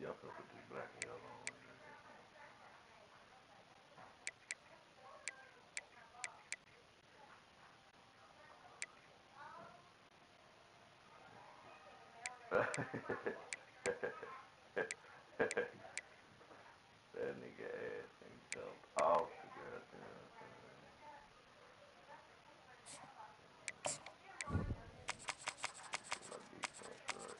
I'm gonna put this black and yellow on. That nigga ass ain't jumped off the goddamn my defense, right?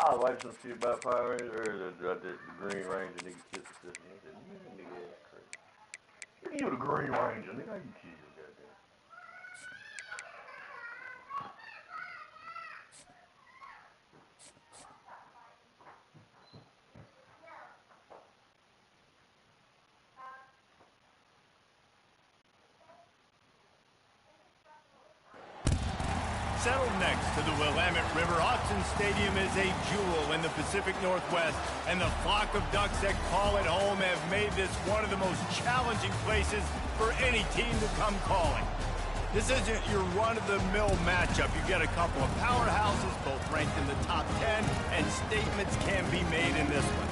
I was watching some shit about Power Rangers earlier. The Green Ranger nigga killed the sister. He said, "You nigga ass crazy. You the Green Ranger, nigga. How you kill your goddamn?" Settled next to the Willamette River, Autzen Stadium is a jewel in the Pacific Northwest, and the flock of ducks that call it home have made this one of the most challenging places for any team to come calling. This isn't your run-of-the-mill matchup. You get a couple of powerhouses, both ranked in the top 10, and statements can be made in this one.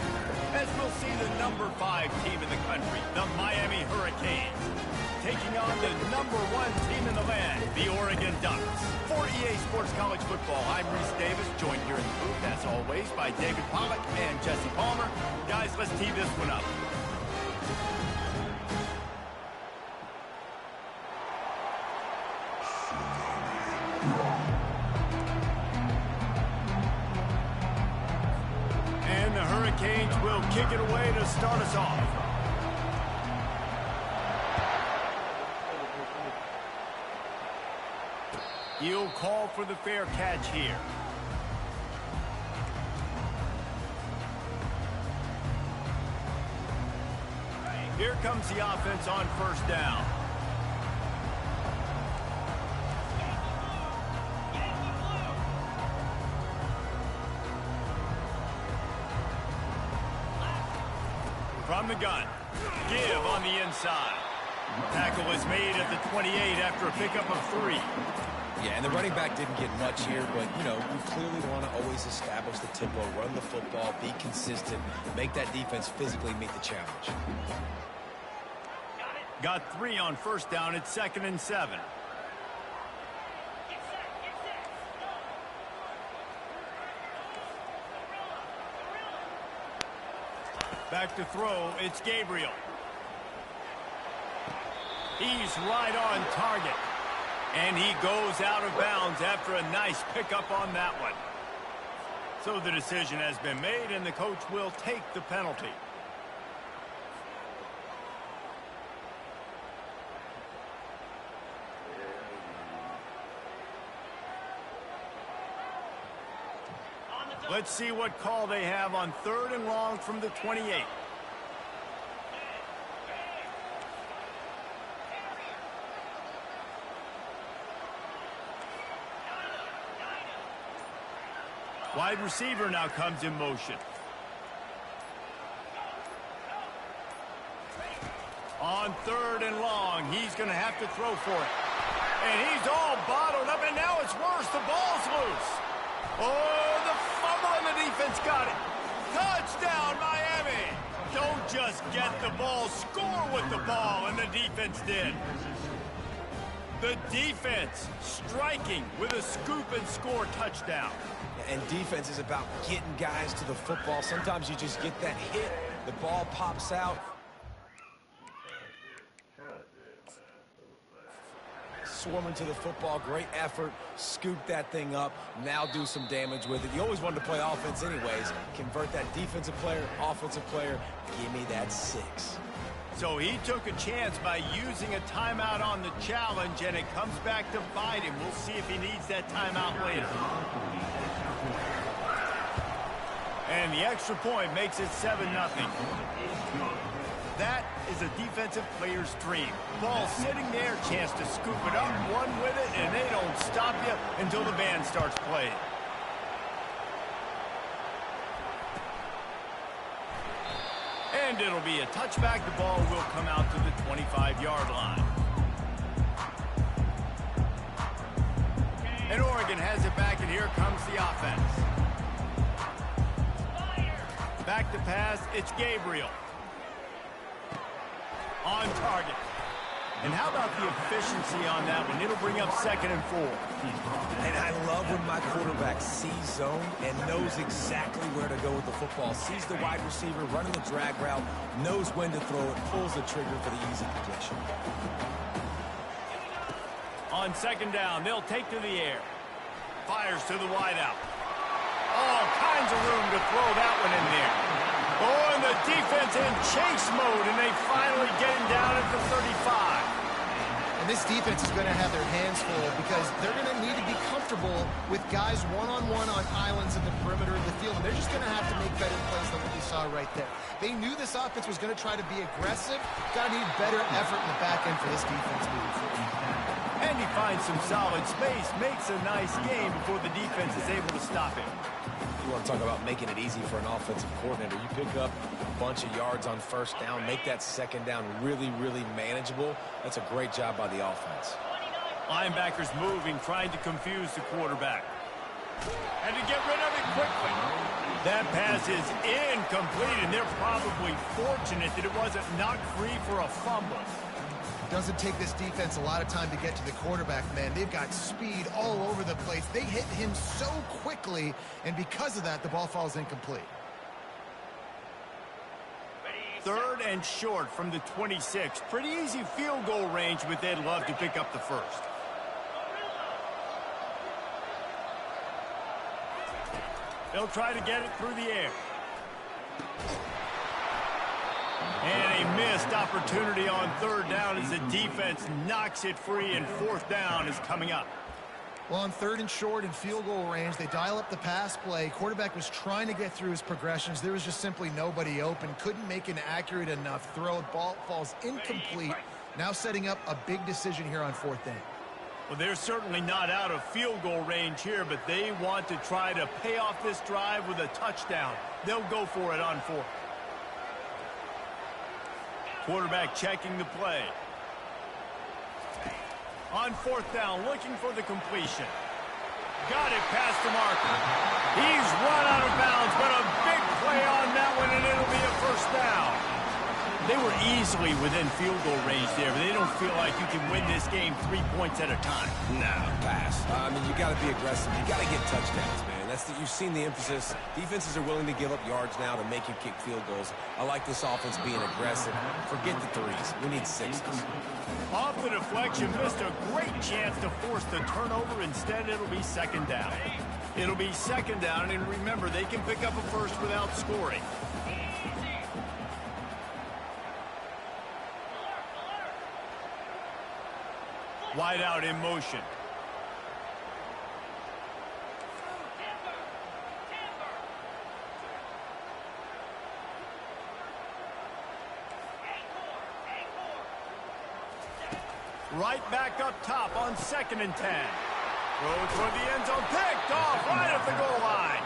As we'll see the number 5 team in the country, the Miami Hurricanes, taking on the number 1 team in the land, the Oregon Ducks. For EA Sports College Football, I'm Reese Davis, joined here in the booth, as always, by David Pollack and Jesse Palmer. Guys, let's tee this one up. And the Hurricanes will kick it away to start us off. He'll call for the fair catch here. Here comes the offense on first down. From the gun, give on the inside. Tackle is made at the 28 after a pickup of 3. Yeah, and the running back didn't get much here, but, you know, you clearly want to always establish the tempo, run the football, be consistent, make that defense physically meet the challenge. Got 3 on first down. It's 2nd and 7. Back to throw. It's Gabriel. He's right on target. And he goes out of bounds after a nice pickup on that one. So the decision has been made, and the coach will take the penalty. Let's see what call they have on 3rd and long from the 28. Wide receiver now comes in motion. On 3rd and long, he's going to have to throw for it. And he's all bottled up, and now it's worse. The ball's loose. Oh, the fumble, and the defense got it. Touchdown, Miami. Don't just get the ball, score with the ball, and the defense did. The defense striking with a scoop and score touchdown. And defense is about getting guys to the football. Sometimes you just get that hit, the ball pops out. Swarming to the football, great effort, scoop that thing up, now do some damage with it. You always wanted to play offense anyways. Convert that defensive player, offensive player, give me that 6. So he took a chance by using a timeout on the challenge, and it comes back to bite him. We'll see if he needs that timeout later. And the extra point makes it 7-0. That is a defensive player's dream. Ball sitting there, chance to scoop it up, run with it, and they don't stop you until the band starts playing. And And it'll be a touchback. The ball will come out to the 25-yard line. And Oregon has it back, and here comes the offense. Back to pass, it's Gabriel. On target. And how about the efficiency on that one? It'll bring up 2nd and 4. And I love when my quarterback sees zone and knows exactly where to go with the football. Sees the wide receiver running the drag route, knows when to throw it, pulls the trigger for the easy completion. On 2nd down, they'll take to the air. Fires to the wideout. All kinds of room to throw that one in there. Oh, and the defense in chase mode, and they finally get him down at the 35. And this defense is going to have their hands full because they're going to need to be comfortable with guys one-on-one on islands in the perimeter of the field. And they're just going to have to make better plays than what we saw right there. They knew this offense was going to try to be aggressive. Got to need better effort in the back end for this defense moving forward. And he finds some solid space, makes a nice game before the defense is able to stop him. You want to talk about making it easy for an offensive coordinator. You pick up a bunch of yards on 1st down, make that 2nd down really, really manageable. That's a great job by the offense. Linebackers moving, trying to confuse the quarterback. And to get rid of it quickly. That pass is incomplete, and they're probably fortunate that it wasn't knocked free for a fumble. Doesn't take this defense a lot of time to get to the quarterback, man. They've got speed all over the place. They hit him so quickly, and because of that, the ball falls incomplete. 3rd and short from the 26. Pretty easy field goal range, but they'd love to pick up the 1st. They'll try to get it through the air. And a missed opportunity on 3rd down as the defense knocks it free, and 4th down is coming up. Well, on 3rd and short and field goal range, they dial up the pass play. Quarterback was trying to get through his progressions. There was just simply nobody open. Couldn't make an accurate enough throw. Ball falls incomplete. Now setting up a big decision here on 4th down. Well, they're certainly not out of field goal range here, but they want to try to pay off this drive with a touchdown. They'll go for it on 4th. Quarterback checking the play. On 4th down, looking for the completion. Got it past the marker. He's run out of bounds, but a big play on that one, and it'll be a 1st down. They were easily within field goal range there, but they don't feel like you can win this game 3 points at a time. No, pass. I mean, you got to be aggressive. You got to get touchdowns, man. You've seen the emphasis. Defenses are willing to give up yards now to make you kick field goals. I like this offense being aggressive. Forget the 3s. We need 6s. Off the deflection, missed a great chance to force the turnover. Instead, it'll be 2nd down. It'll be 2nd down, and remember, they can pick up a 1st without scoring. Wide out in motion. Right back up top on 2nd and 10. Throw toward the end zone, picked off right at the goal line.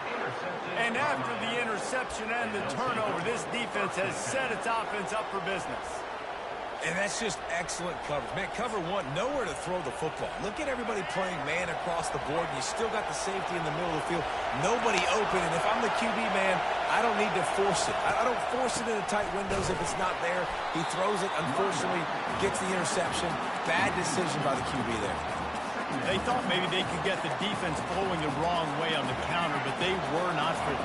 And after the interception and the turnover, this defense has set its offense up for business. And that's just excellent coverage. Man, cover 1, nowhere to throw the football. Look at everybody playing man across the board. You still got the safety in the middle of the field. Nobody open, and if I'm the QB, man, I don't need to force it. I don't force it into tight windows if it's not there. He throws it, unfortunately, gets the interception. Bad decision by the QB there. They thought maybe they could get the defense flowing the wrong way on the counter, but they were not for it.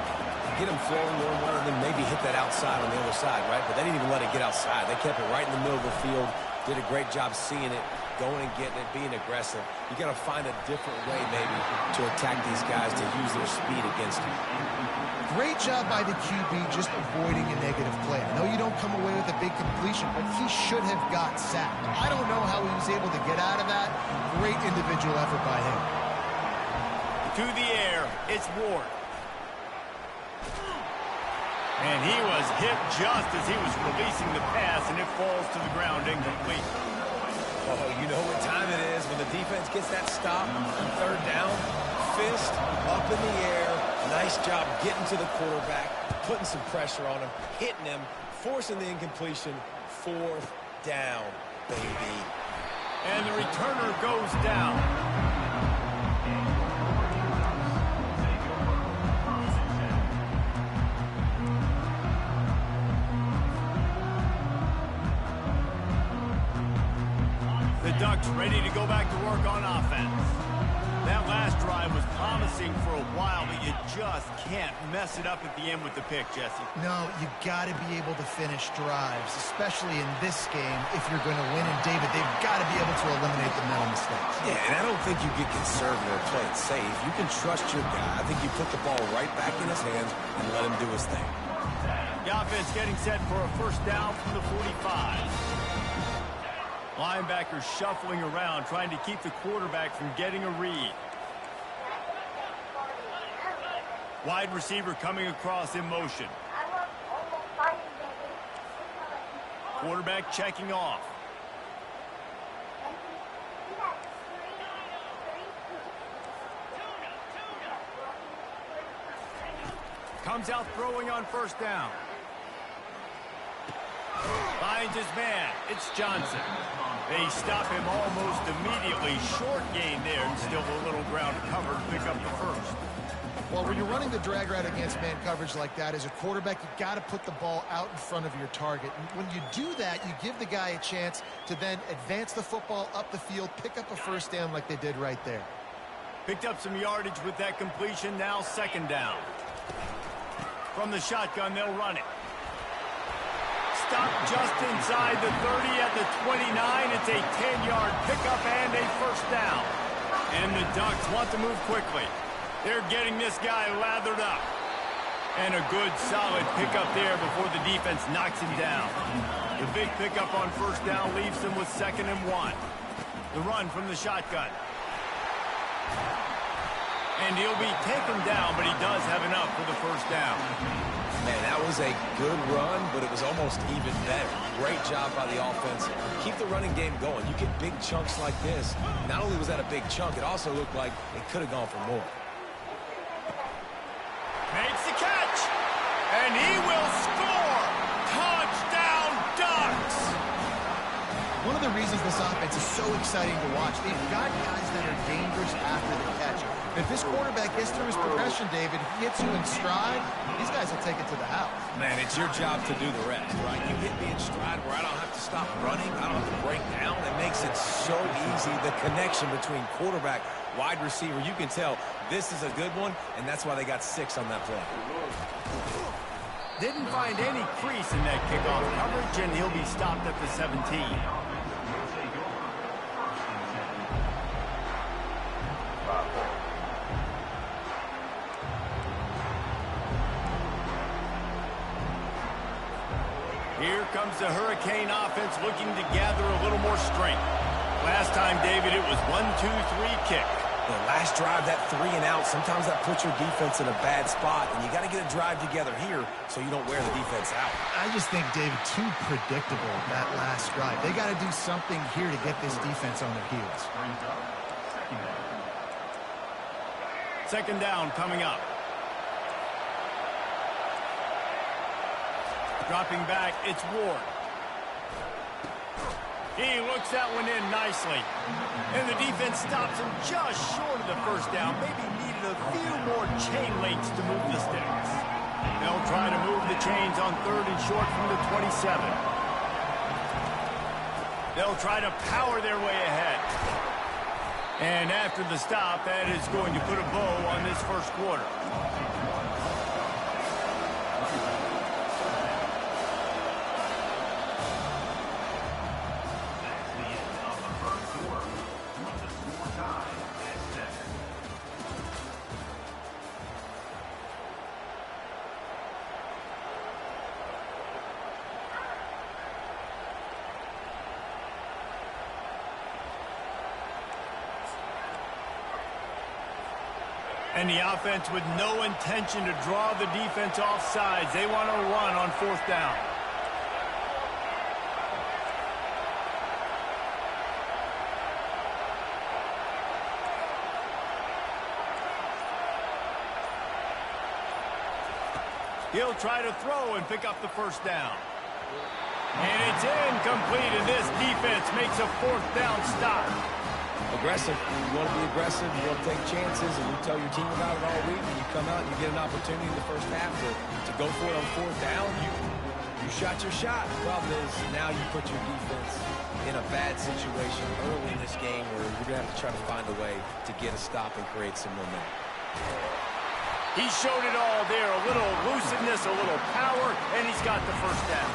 Get them flowing one way, and then maybe hit that outside on the other side, right? But they didn't even let it get outside. They kept it right in the middle of the field. Did a great job seeing it, going and getting it, being aggressive. You got to find a different way, maybe, to attack these guys, to use their speed against them. Great job by the QB just avoiding a negative play. I know you don't come away with a big completion, but he should have got sacked. I don't know how he was able to get out of that. Great individual effort by him. To the air, it's Ward. And he was hit just as he was releasing the pass, and it falls to the ground incomplete. Oh, you know what time it is when the defense gets that stop on 3rd down. Fist up in the air. Nice job getting to the quarterback, putting some pressure on him, hitting him, forcing the incompletion. 4th down, baby. And the returner goes down. The Ducks ready to go back to work on offense. That last drive was promising for a while, but you just can't mess it up at the end with the pick, Jesse. No, you got to be able to finish drives, especially in this game if you're going to win. And, David, they've got to be able to eliminate the mental mistakes. Yeah, and I don't think you get conservative or play it safe. You can trust your guy. I think you put the ball right back in his hands and let him do his thing. The offense getting set for a first down from the 45. Linebackers shuffling around, trying to keep the quarterback from getting a read. Wide receiver coming across in motion. Quarterback checking off. Comes out throwing on first down. Finds his man. It's Johnson. They stop him almost immediately. Short gain there, and still a little ground to cover to pick up the first. Well, when you're running the drag route against man coverage like that, as a quarterback, you got to put the ball out in front of your target. And when you do that, you give the guy a chance to then advance the football up the field, pick up a first down like they did right there. Picked up some yardage with that completion. Now second down. From the shotgun, they'll run it. Stop just inside the 30 at the 29. It's a 10-yard pickup and a first down. And the Ducks want to move quickly. They're getting this guy lathered up. And a good, solid pickup there before the defense knocks him down. The big pickup on first down leaves them with 2nd and 1. The run from the shotgun. And he'll be taken down, but he does have enough for the first down. Man, that was a good run, but it was almost even better. Great job by the offense. Keep the running game going. You get big chunks like this. Not only was that a big chunk, it also looked like it could have gone for more. Makes the catch, and he will score. Touchdown, Ducks! One of the reasons this offense is so exciting to watch, they've got guys that are dangerous after the catch. If this quarterback gets through his progression, David, he hits you in stride, these guys will take it to the house. Man, it's your job to do the rest, right? You hit me in stride where I don't have to stop running, I don't have to break down. It makes it so easy. The connection between quarterback, wide receiver, you can tell this is a good one, and that's why they got 6 on that play. Didn't find any crease in that kickoff coverage, and he'll be stopped at the 17. Here comes the Hurricane offense looking to gather a little more strength. Last time, David, it was 1-2-3 kick. The last drive, that 3 and out, sometimes that puts your defense in a bad spot, and you got to get a drive together here so you don't wear the defense out. I just think, David, too predictable, that last drive. They got to do something here to get this defense on their heels. Second down coming up. Dropping back, it's Ward. He looks that one in nicely. And the defense stops him just short of the first down. Maybe needed a few more chain links to move the sticks. They'll try to move the chains on 3rd and short from the 27. They'll try to power their way ahead. And after the stop, that is going to put a bow on this first quarter. And the offense with no intention to draw the defense off sides. They want to run on 4th down. He'll try to throw and pick up the first down. And it's incomplete, and this defense makes a 4th down stop. Aggressive. You want to be aggressive. You want to take chances, and you tell your team about it all week, and you come out and you get an opportunity in the first half to go for it on 4th down. You shot your shot. The problem is now you put your defense in a bad situation early in this game where you're going to have to try to find a way to get a stop and create some momentum. He showed it all there. A little elusiveness, a little power, and he's got the first down.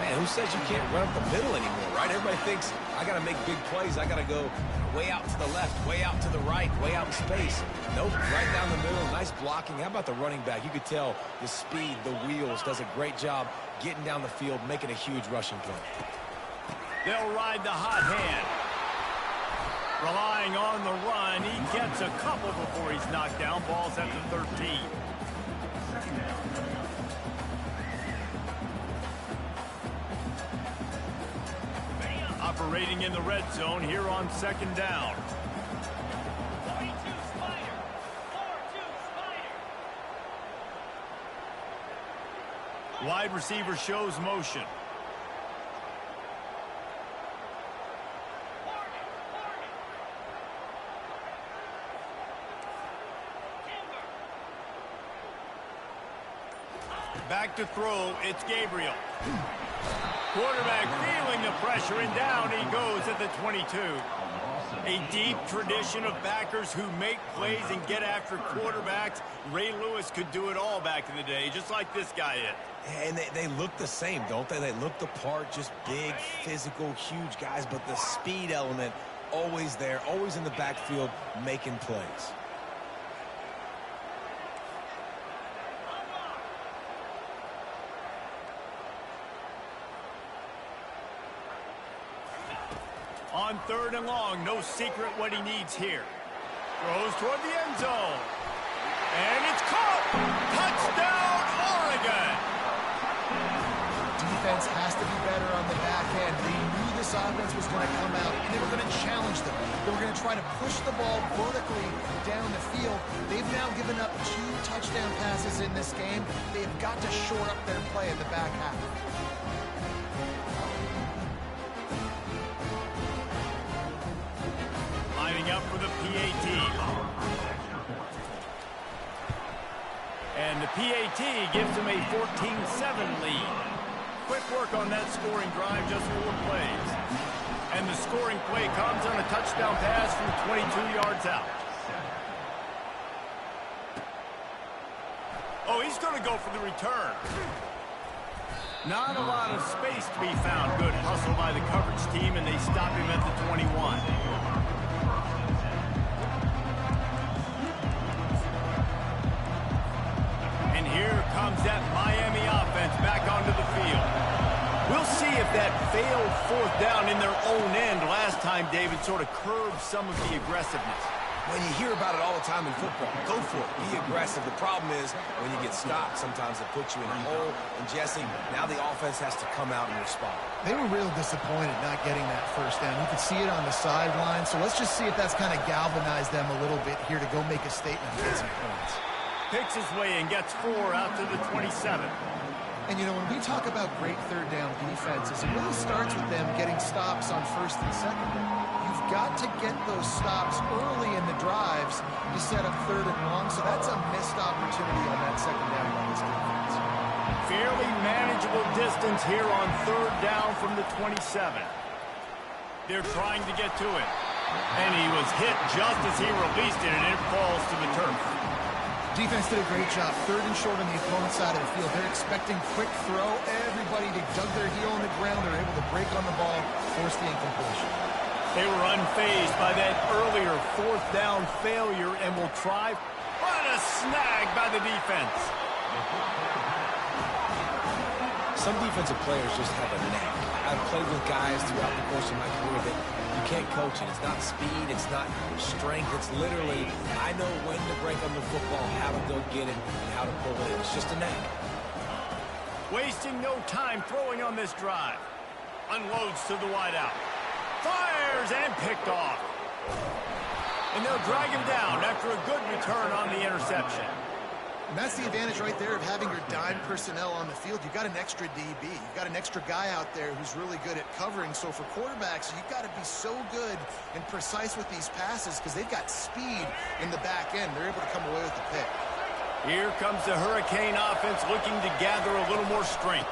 Man, who says you can't run up the middle anymore, right? Everybody thinks, I got to make big plays. I got to go way out to the left, way out to the right, way out in space. Nope, right down the middle. Nice blocking. How about the running back? You could tell the speed, the wheels, does a great job getting down the field, making a huge rushing play. They'll ride the hot hand. Relying on the run. He gets a couple before he's knocked down. Ball's at the 13. Operating in the red zone here on 2nd down. 42 Spider. 4-2 Spider. Wide receiver shows motion. Back to throw, it's Gabriel. Quarterback feeling the pressure, and down he goes at the 22. A deep tradition of backers who make plays and get after quarterbacks. Ray Lewis could do it all back in the day, just like this guy is. And they look the same, don't they? They look the part, just big, physical, huge guys, but the speed element always there, always in the backfield, making plays. On 3rd and long, no secret what he needs here. Throws toward the end zone. And it's caught! Touchdown, Oregon! Defense has to be better on the back end. They knew this offense was going to come out, and they were going to challenge them. They were going to try to push the ball vertically down the field. They've now given up 2 touchdown passes in this game. They've got to shore up their play in the back half. Lining up for the PAT. And the PAT gives him a 14-7 lead. Quick work on that scoring drive, just 4 plays. And the scoring play comes on a touchdown pass from 22 yards out. Oh, he's going to go for the return. Not a lot of space to be found. Good hustle by the coverage team, and they stop him at the 21. And here comes that Miami offense back onto the field. We'll see if that failed 4th down in their own end last time, David, sort of curbed some of the aggressiveness. When you hear about it all the time in football, go for it. Be aggressive. The problem is when you get stopped, sometimes it puts you in a hole. And, Jesse, now the offense has to come out and respond. They were real disappointed not getting that 1st down. You could see it on the sideline. So let's just see if that's kind of galvanized them a little bit here to go make a statement and get some points. Picks his way and gets 4 out to the 27. And, you know, when we talk about great 3rd down defenses, it really starts with them getting stops on 1st and 2nd. You've got to get those stops early in the drives to set up 3rd and long, so that's a missed opportunity on that 2nd down by this defense. Fairly manageable distance here on 3rd down from the 27. They're trying to get to it. And he was hit just as he released it, and it falls to the turf. Defense did a great job. 3rd and short on the opponent's side of the field. They're expecting quick throw. Everybody dug their heel on the ground. They're able to break on the ball, force the incompletion. They were unfazed by that earlier 4th down failure and will try. What a snag by the defense. Some defensive players just have a knack. I've played with guys throughout the course of my career that you can't coach it. It's not speed, it's not strength. It's literally, I know when to break on the football, how to go get it, and how to pull it in. It's just a knack. Wasting no time throwing on this drive. Unloads to the wideout. Fires and picked off. And they'll drag him down after a good return on the interception. And that's the advantage right there of having your dime personnel on the field. You've got an extra DB. You've got an extra guy out there who's really good at covering. So for quarterbacks, you've got to be so good and precise with these passes because they've got speed in the back end. They're able to come away with the pick. Here comes the Hurricane offense looking to gather a little more strength.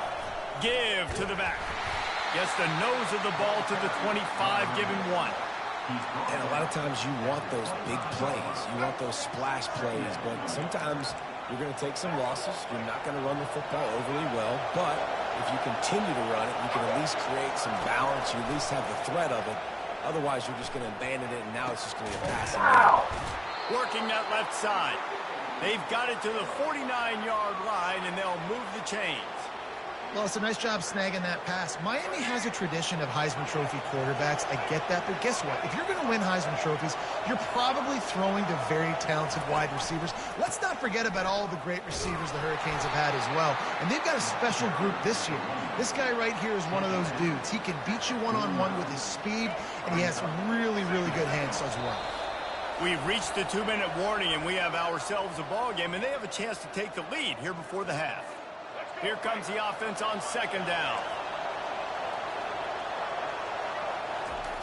Give to the back. Gets the nose of the ball to the 25, give him 1. And a lot of times you want those big plays. You want those splash plays. But sometimes you're going to take some losses. You're not going to run the football overly well. But if you continue to run it, you can at least create some balance. You at least have the threat of it. Otherwise, you're just going to abandon it, and now it's just going to be a passing game. Working that left side. They've got it to the 49-yard line, and they'll move the chains. Well, it's a nice job snagging that pass. Miami has a tradition of Heisman Trophy quarterbacks. I get that, but guess what? If you're going to win Heisman Trophies, you're probably throwing to very talented wide receivers. Let's not forget about all the great receivers the Hurricanes have had as well. And they've got a special group this year. This guy right here is one of those dudes. He can beat you one-on-one with his speed, and he has really, really good hands as well. We've reached the 2-minute warning, and we have ourselves a ball game, and they have a chance to take the lead here before the half. Here comes the offense on 2nd down.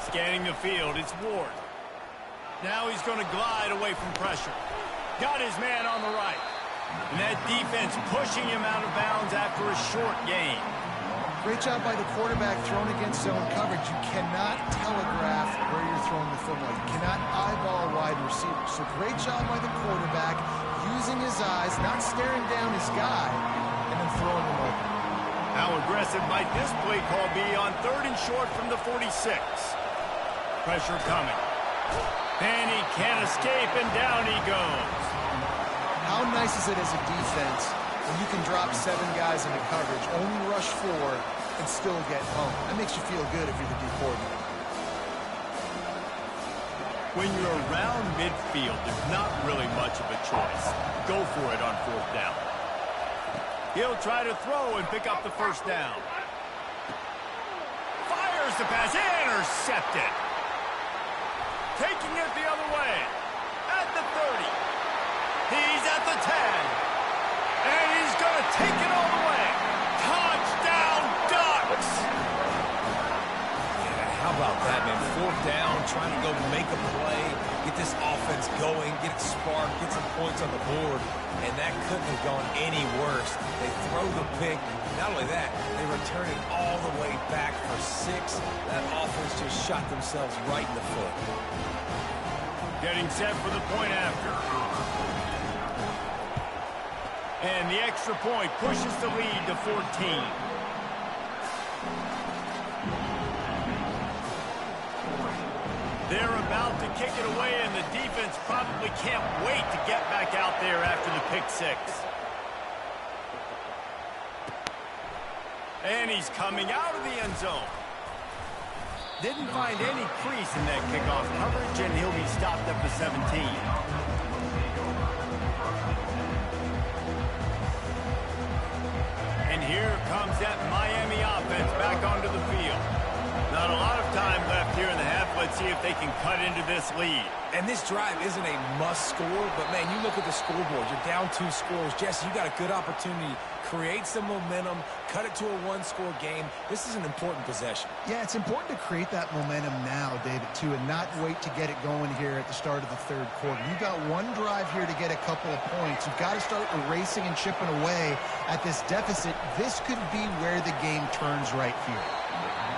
Scanning the field, it's Ward. Now he's going to glide away from pressure. Got his man on the right. And that defense pushing him out of bounds after a short gain. Great job by the quarterback thrown against zone coverage. You cannot telegraph where you're throwing the football. You cannot eyeball a wide receiver. So great job by the quarterback using his eyes, not staring down his guy, and then throwing him open. How aggressive might this play call be on 3rd and short from the 46? Pressure coming. And he can't escape, and down he goes. How nice is it as a defense when you can drop 7 guys into coverage, only rush 4, and still get home? That makes you feel good if you're the D coordinator. When you're around midfield, there's not really much of a choice. Go for it on 4th down. He'll try to throw and pick up the 1st down. Fires the pass, intercepted. Taking it the other way. At the 30. He's at the 10. And he's going to take it all the way. Touchdown, Ducks! Yeah, how about that, man? 4th down, trying to go make a play, get this offense going, get it sparked, get some points on the board, and that couldn't have gone any worse. They throw the pick. Not only that, they return it all the way back for 6. That offense just shot themselves right in the foot. Getting set for the point after. And the extra point pushes the lead to 14. They're about to kick it away, and the defense probably can't wait to get back out there after the pick 6. And he's coming out of the end zone. Didn't find any crease in that kickoff coverage, and he'll be stopped at the 17. And here comes that Miami offense back onto the field. Not a lot of time left here in the half. Let's see if they can cut into this lead. And this drive isn't a must score, but, man, you look at the scoreboard. You're down 2 scores. Jesse, you got a good opportunity. Create some momentum. Cut it to a 1-score game. This is an important possession. Yeah, it's important to create that momentum now, David, too, and not wait to get it going here at the start of the 3rd quarter. You've got one drive here to get a couple of points. You've got to start erasing and chipping away at this deficit. This could be where the game turns right here.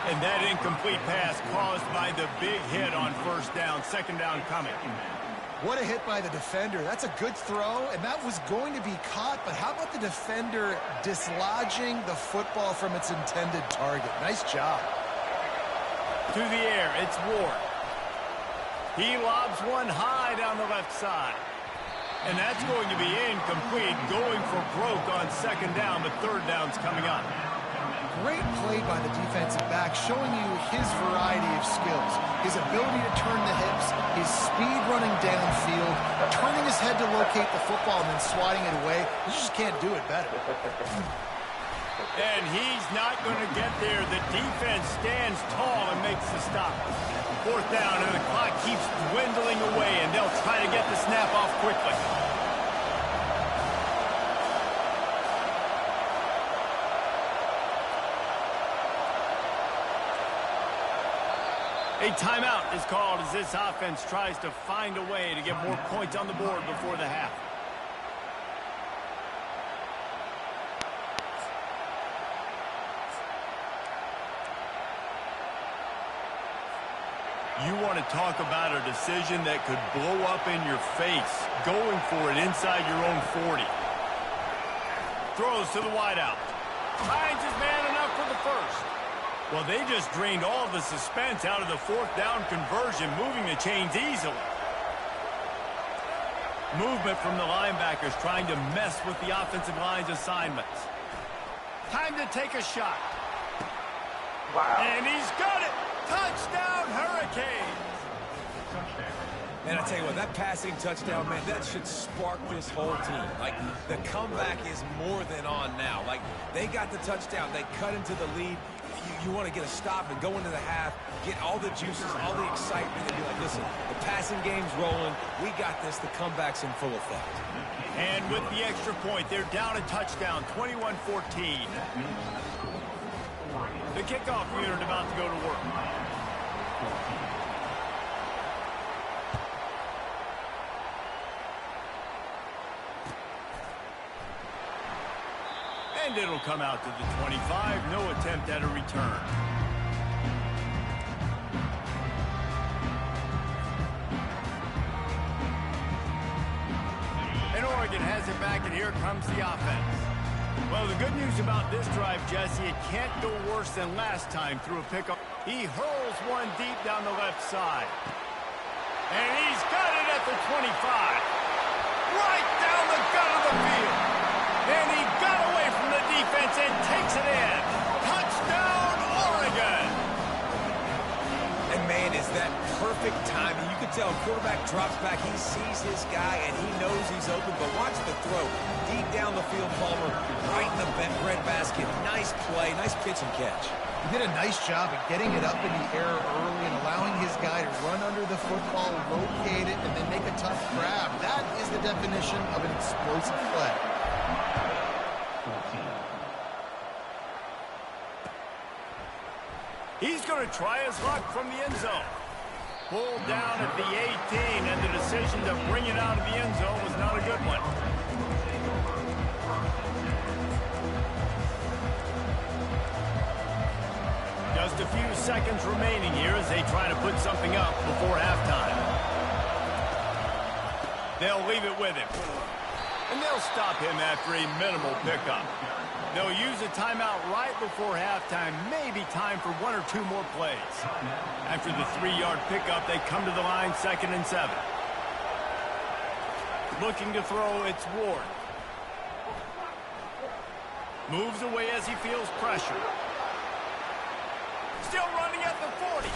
And that incomplete pass caused by the big hit on 1st down. 2nd down coming. What a hit by the defender. That's a good throw, and that was going to be caught, but how about the defender dislodging the football from its intended target? Nice job. To the air, it's Ward. He lobs one high down the left side. And that's going to be incomplete, going for broke on 2nd down, but 3rd down's coming up. Great play by the defensive back, showing you his variety of skills. His ability to turn the hips, his speed running downfield, turning his head to locate the football and then swatting it away. You just can't do it better. And he's not going to get there. The defense stands tall and makes the stop. 4th down, and the clock keeps dwindling away, and they'll try to get the snap off quickly. A timeout is called as this offense tries to find a way to get more points on the board before the half. You want to talk about a decision that could blow up in your face, going for it inside your own 40. Throws to the wideout. Finds his man enough for the first. Well, they just drained all the suspense out of the fourth down conversion, moving the chains easily. Movement from the linebackers trying to mess with the offensive line's assignments. Time to take a shot. Wow. And he's got it. Touchdown, Hurricanes. And I tell you what, that passing touchdown, man, that should spark this whole team. Like, the comeback is more than on now. Like, they got the touchdown. They cut into the lead. You want to get a stop and go into the half, get all the juices, all the excitement, and be like, listen, the passing game's rolling. We got this. The comeback's in full effect. And with the extra point, they're down a touchdown, 21-14. The kickoff unit about to go to work. And it'll come out to the 25. No attempt at a return. And Oregon has it back, and here comes the offense. Well, the good news about this drive, Jesse, it can't go worse than last time through a pickup. He hurls one deep down the left side. And he's got it at the 25. Right down the gut of the field. And he got away from the defense and takes it in. Touchdown, Oregon! And, man, is that perfect timing. You can tell quarterback drops back. He sees his guy, and he knows he's open. But watch the throw. Deep down the field, Palmer, right in the breadbasket. Nice play, nice pitch and catch. He did a nice job of getting it up in the air early and allowing his guy to run under the football, locate it, and then make a tough grab. That is the definition of an explosive play. He's going to try his luck from the end zone. Pulled down at the 18, and the decision to bring it out of the end zone was not a good one. Just a few seconds remaining here as they try to put something up before halftime. They'll leave it with him. And they'll stop him after a minimal pickup. They'll use a timeout right before halftime. Maybe time for one or two more plays. After the 3-yard pickup, they come to the line 2nd and 7. Looking to throw, it's Ward. Moves away as he feels pressure. Still running at the 40.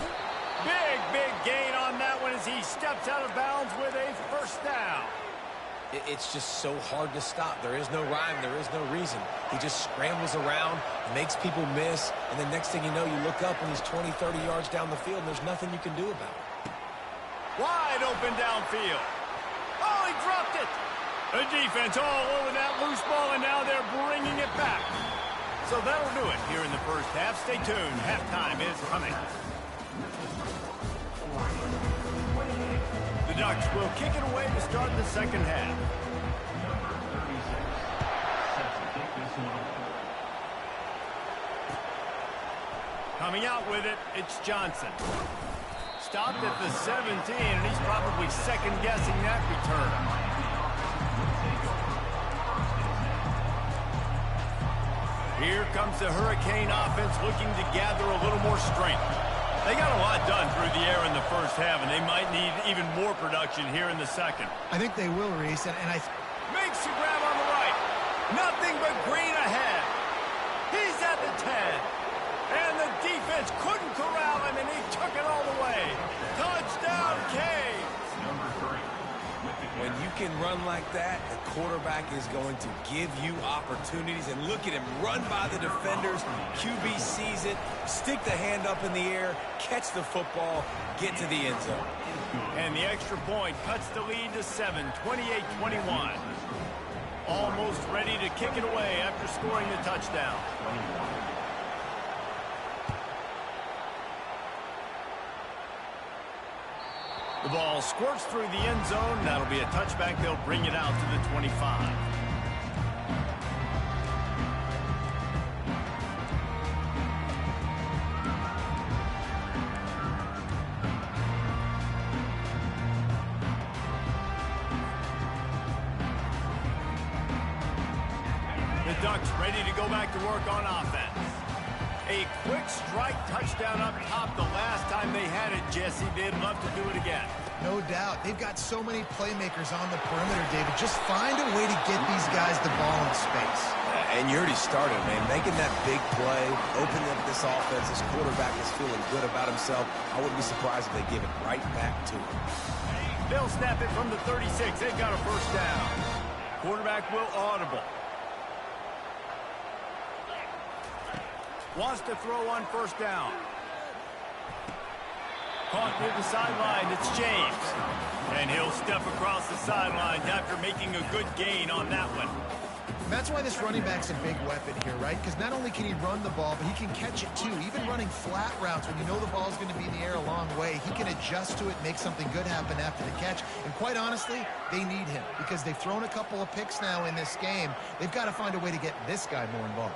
Big gain on that one as he steps out of bounds with a first down. It's just so hard to stop. There is no rhyme. There is no reason. He just scrambles around, makes people miss, and then next thing you know, you look up and he's 20, 30 yards down the field, and there's nothing you can do about it. Wide open downfield. Oh, he dropped it. The defense all over that loose ball, and now they're bringing it back. So that'll do it here in the first half. Stay tuned. Halftime is coming. The Ducks will kick it away to start the second half. Coming out with it, it's Johnson. Stopped at the 17, and he's probably second-guessing that return. Here comes the Hurricane offense looking to gather a little more strength. They got a lot done through the air in the first half, and they might need even more production here in the second. I think they will, Reese, and I... Makes the grab on the right. Nothing but green ahead. He's at the 10. And the defense couldn't corral him, and he took it all the way. Touchdown, Canes. When you can run like that, the quarterback is going to give you opportunities. And look at him run by the defenders. QB sees it, stick the hand up in the air, catch the football, get to the end zone. And the extra point cuts the lead to 7, 28-21. Almost ready to kick it away after scoring the touchdown. The ball squirts through the end zone. That'll be a touchback. They'll bring it out to the 25. The Ducks ready to go back to work on offense. A quick strike touchdown up top the last time they had it, Jesse. They'd love to do it again. No doubt. They've got so many playmakers on the perimeter, David. Just find a way to get these guys the ball in space. And you already started, man. Making that big play, opening up this offense. This quarterback is feeling good about himself. I wouldn't be surprised if they give it right back to him. They'll snap it from the 36. They've got a first down. Quarterback will audible. Wants to throw on first down. Caught near the sideline. It's James. And he'll step across the sidelines after making a good gain on that one. And that's why this running back's a big weapon here, right? Because not only can he run the ball, but he can catch it too. Even running flat routes when you know the ball's going to be in the air a long way, he can adjust to it, make something good happen after the catch. And quite honestly, they need him because they've thrown a couple of picks now in this game. They've got to find a way to get this guy more involved.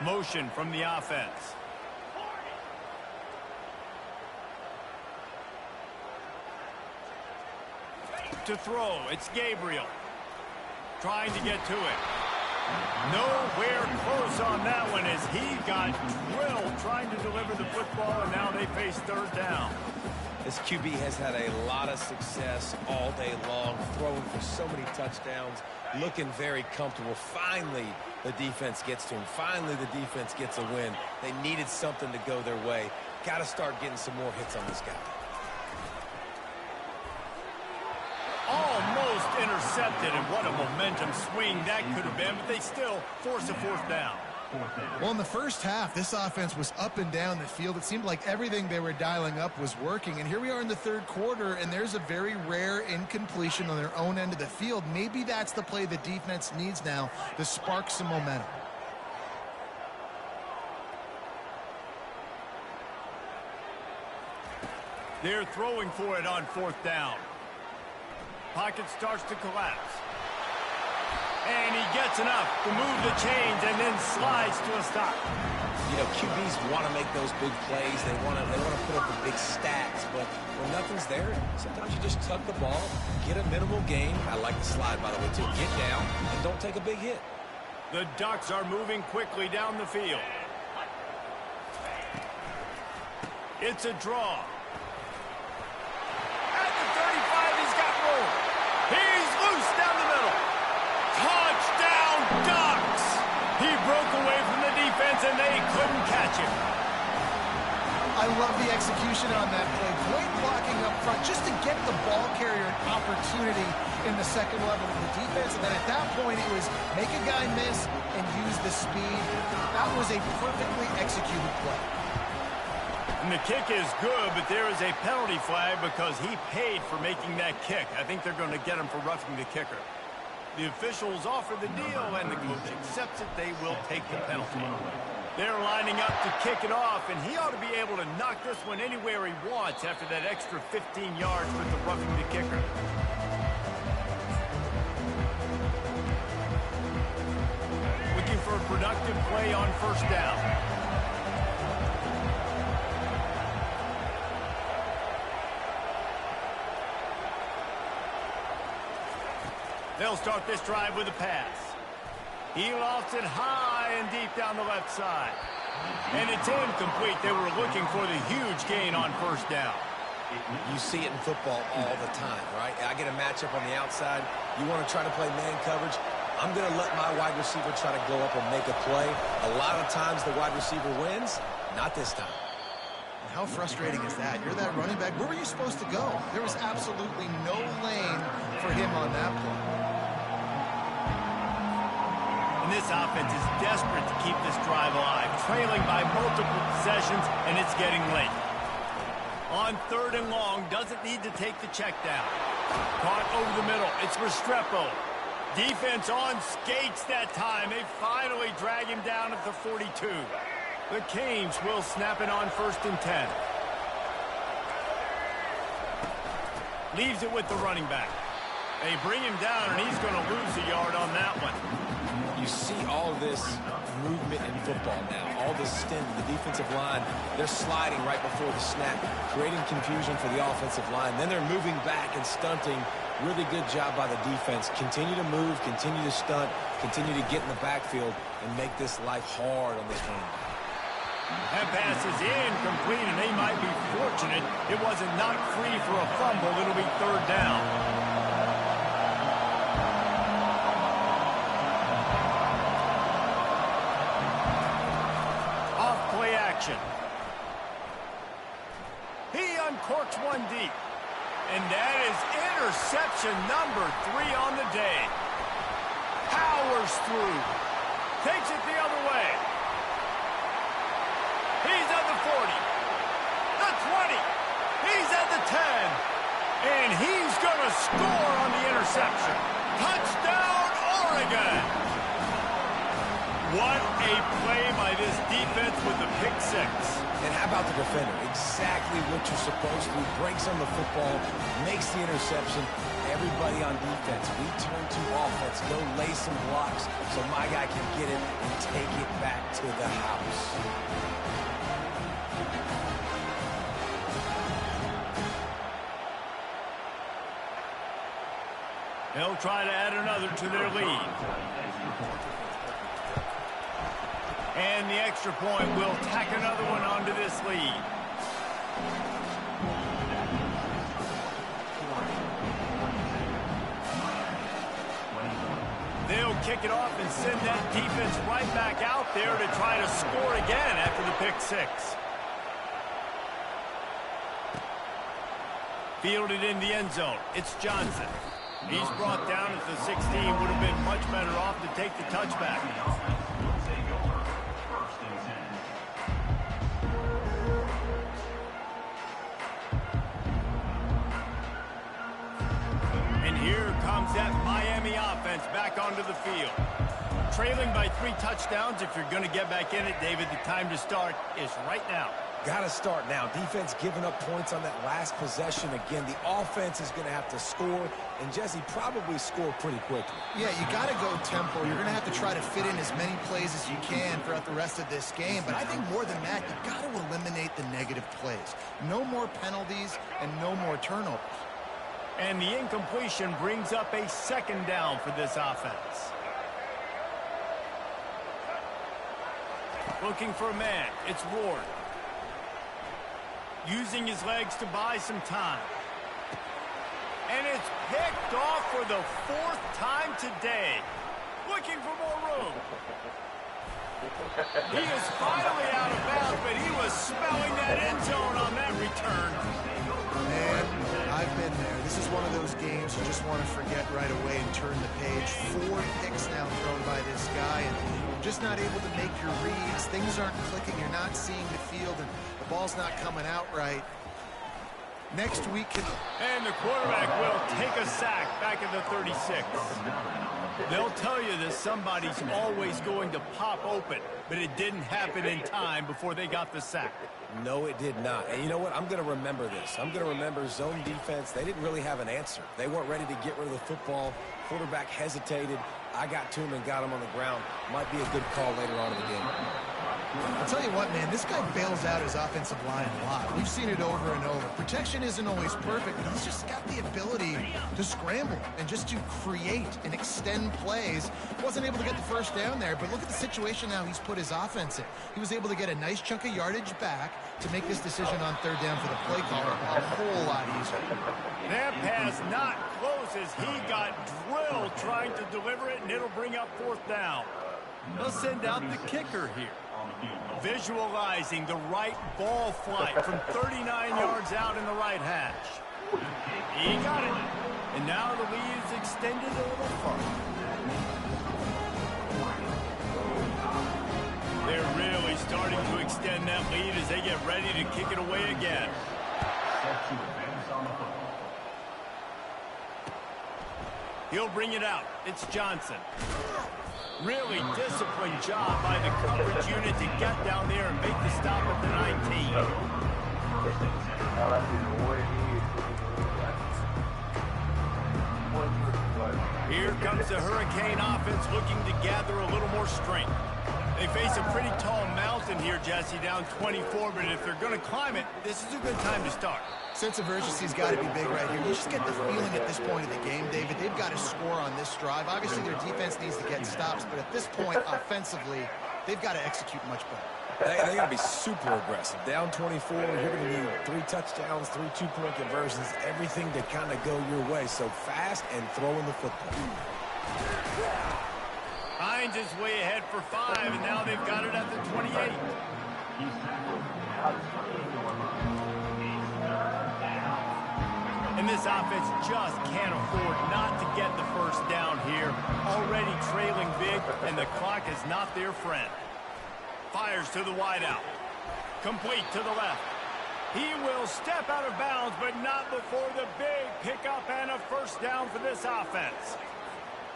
Motion from the offense. To throw, it's Gabriel. Trying to get to it. Nowhere close on that one as he got drilled trying to deliver the football, and now they face third down. This QB has had a lot of success all day long, throwing for so many touchdowns, looking very comfortable. Finally, the defense gets to him. Finally, the defense gets a win. They needed something to go their way. Got to start getting some more hits on this guy. Almost intercepted, and what a momentum swing that could have been, but they still force a fourth down. Well, in the first half, this offense was up and down the field. It seemed like everything they were dialing up was working. And here we are in the third quarter, and there's a very rare incompletion on their own end of the field. Maybe that's the play the defense needs now to spark some momentum. They're throwing for it on fourth down. Pocket starts to collapse. And he gets enough to move the chains and then slides to a stop. You know, QBs want to make those big plays. They want to put up the big stats. But when nothing's there, sometimes you just tuck the ball, get a minimal gain. I like the slide, by the way, too. Get down and don't take a big hit. The Ducks are moving quickly down the field. It's a draw. At the 35, he's got room. He's loose down the middle. Touchdown, Ducks! He broke away from the defense, and they couldn't catch him. I love the execution on that play. Great blocking up front just to get the ball carrier an opportunity in the second level of the defense. And then at that point, it was make a guy miss and use the speed. That was a perfectly executed play. And the kick is good, but there is a penalty flag because he paid for making that kick. I think they're going to get him for roughing the kicker. The officials offer the deal, and the coach accepts it. They will take the penalty. They're lining up to kick it off, and he ought to be able to knock this one anywhere he wants after that extra 15 yards with the roughing the kicker. Looking for a productive play on first down. They'll start this drive with a pass. He lofts it high and deep down the left side. And it's incomplete. They were looking for the huge gain on first down. You see it in football all the time, right? I get a matchup on the outside. You want to try to play man coverage. I'm going to let my wide receiver try to go up and make a play. A lot of times the wide receiver wins. Not this time. How frustrating is that? You're that running back. Where were you supposed to go? There was absolutely no lane for him on that play. And this offense is desperate to keep this drive alive, trailing by multiple possessions, and it's getting late. On third and long, doesn't need to take the check down. Caught over the middle. It's Restrepo. Defense on skates that time. They finally drag him down at the 42. The Canes will snap it on 1st and 10. Leaves it with the running back. They bring him down, and he's going to lose a yard on that one. You see all this movement in football now, all this stint. The defensive line, they're sliding right before the snap, creating confusion for the offensive line. Then they're moving back and stunting. Really good job by the defense. Continue to move, continue to stunt, continue to get in the backfield, and make this life hard on this running back. That pass is incomplete, and they might be fortunate it wasn't knocked free for a fumble. It'll be 3rd down. Off-play action. He uncorks one deep. And that is interception number 3 on the day. Powers through. Takes it the other way. He's at the 40. The 20. He's at the 10. And he's going to score on the interception. Touchdown, Oregon. What a play by this defense with the pick 6. And how about the defender? Exactly what you're supposed to do. Breaks on the football, makes the interception. Everybody on defense, we turn to offense. Go lay some blocks so my guy can get it and take it back to the house. They'll try to add another to their lead. And the extra point will tack another one onto this lead. They'll kick it off and send that defense right back out there to try to score again after the pick 6. Fielded in the end zone. It's Johnson. He's brought down at the 16. Would have been much better off to take the touchback. And here comes that Miami offense back onto the field. Trailing by 3 touchdowns. If you're going to get back in it, David, the time to start is right now. Got to start now. Defense giving up points on that last possession. Again, the offense is going to have to score, and Jesse probably score pretty quickly. Yeah, you got to go tempo. You're going to have to try to fit in as many plays as you can throughout the rest of this game. But I think more than that, you got to eliminate the negative plays. No more penalties and no more turnovers. And the incompletion brings up a 2nd down for this offense. Looking for a man. It's Ward. Using his legs to buy some time. And it's picked off for the 4th time today. Looking for more room. He is finally out of bounds, but he was smelling that end zone on that return. Man, I've been there. This is one of those games you just want to forget right away and turn the page. 4 picks now thrown by this guy, and you're just not able to make your reads. Things aren't clicking. You're not seeing the field, and the ball's not coming out right. Next week can... And the quarterback will take a sack back at the 36. They'll tell you that somebody's always going to pop open, but it didn't happen in time before they got the sack. No, it did not. And you know what? I'm going to remember this. I'm going to remember zone defense. They didn't really have an answer. They weren't ready to get rid of the football. Quarterback hesitated. I got to him and got him on the ground. Might be a good call later on in the game. I'll tell you what, man, this guy bails out his offensive line a lot. We've seen it over and over. Protection isn't always perfect, but he's just got the ability to scramble and just to create and extend plays. Wasn't able to get the first down there, but look at the situation now he's put his offense in. He was able to get a nice chunk of yardage back to make this decision on 3rd down for the play caller a whole lot easier. That pass not close as he got drilled trying to deliver it, and it'll bring up 4th down. They'll send out the kicker here. Visualizing the right ball flight from 39 yards out in the right hash. He got it. And now the lead is extended a little further. They're really starting to extend that lead as they get ready to kick it away again. He'll bring it out. It's Johnson. Really disciplined job by the coverage unit to get down there and make the stop at the 19. Here comes the Hurricane offense looking to gather a little more strength. They face a pretty tall mountain here, Jesse, down 24, but if they're going to climb it, this is a good time to start. Sense of urgency's got to be big right here. You just get the feeling at this point of the game, David, they've got to score on this drive. Obviously, their defense needs to get stops, but at this point, offensively, they've got to execute much better. They're going to be super aggressive. Down 24, you're going to need 3 touchdowns, 3 two-point conversions, everything to kind of go your way. So fast and throwing the football. Hines is way ahead for 5, and now they've got it at the 28. And this offense just can't afford not to get the first down here. Already trailing big, and the clock is not their friend. Fires to the wideout. Complete to the left. He will step out of bounds, but not before the big pickup and a first down for this offense.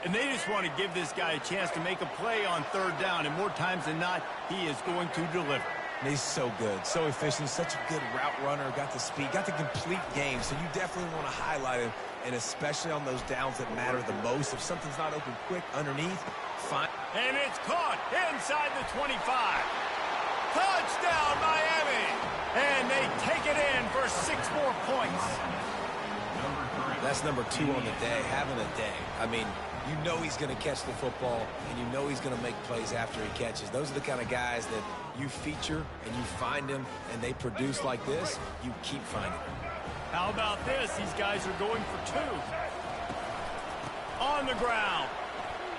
And they just want to give this guy a chance to make a play on third down, and more times than not, he is going to deliver. And he's so good, so efficient, such a good route runner, got the speed, got the complete game, so you definitely want to highlight him, and especially on those downs that matter the most. If something's not open quick underneath, fine. And it's caught inside the 25. Touchdown, Miami! And they take it in for 6 more points. That's number 2 on the day, having a day. I mean, you know he's going to catch the football, and you know he's going to make plays after he catches. Those are the kind of guys that you feature, and you find them, and they produce like this, you keep finding them. How about this? These guys are going for 2. On the ground.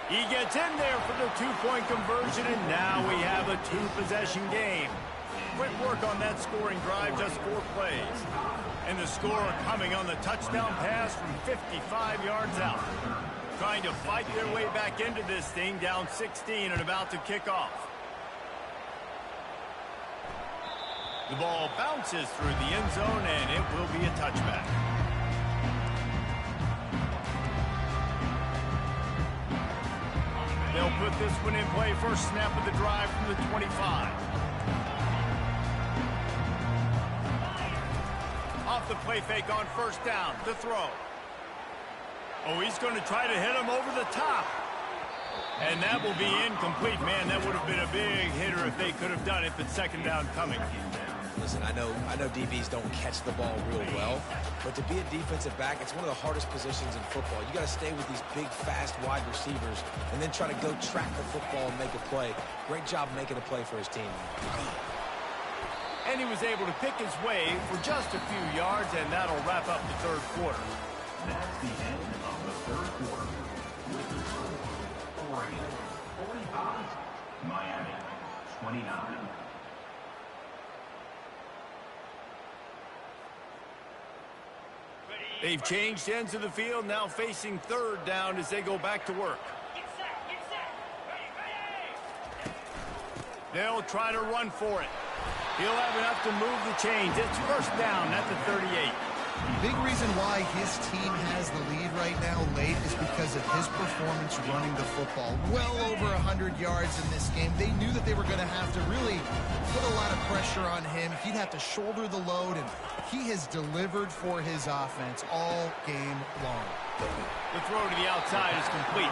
He gets in there for the 2-point conversion, and now we have a 2-possession game. Quick work on that scoring drive, just 4 plays. And the score coming on the touchdown pass from 55 yards out. Trying to fight their way back into this thing, down 16 and about to kick off. The ball bounces through the end zone, and it will be a touchback. They'll put this one in play, first snap of the drive from the 25. Off the play fake on first down, the throw. Oh, he's going to try to hit him over the top. And that will be incomplete. Man, that would have been a big hitter if they could have done it, but second down coming. Listen, I know DBs don't catch the ball real well, but to be a defensive back, it's one of the hardest positions in football. You got to stay with these big, fast wide receivers and then try to go track the football and make a play. Great job making a play for his team. And he was able to pick his way for just a few yards, and that'll wrap up the third quarter. That's the end of the third quarter. With the score, 45, Miami 29. They've changed ends of the field, now facing third down as they go back to work. They'll try to run for it. He'll have enough to move the chains. It's first down at the 38. Big reason why his team has the lead right now late is because of his performance running the football. Well over 100 yards in this game. They knew that they were going to have to really put a lot of pressure on him. He'd have to shoulder the load, and he has delivered for his offense all game long. The throw to the outside is complete.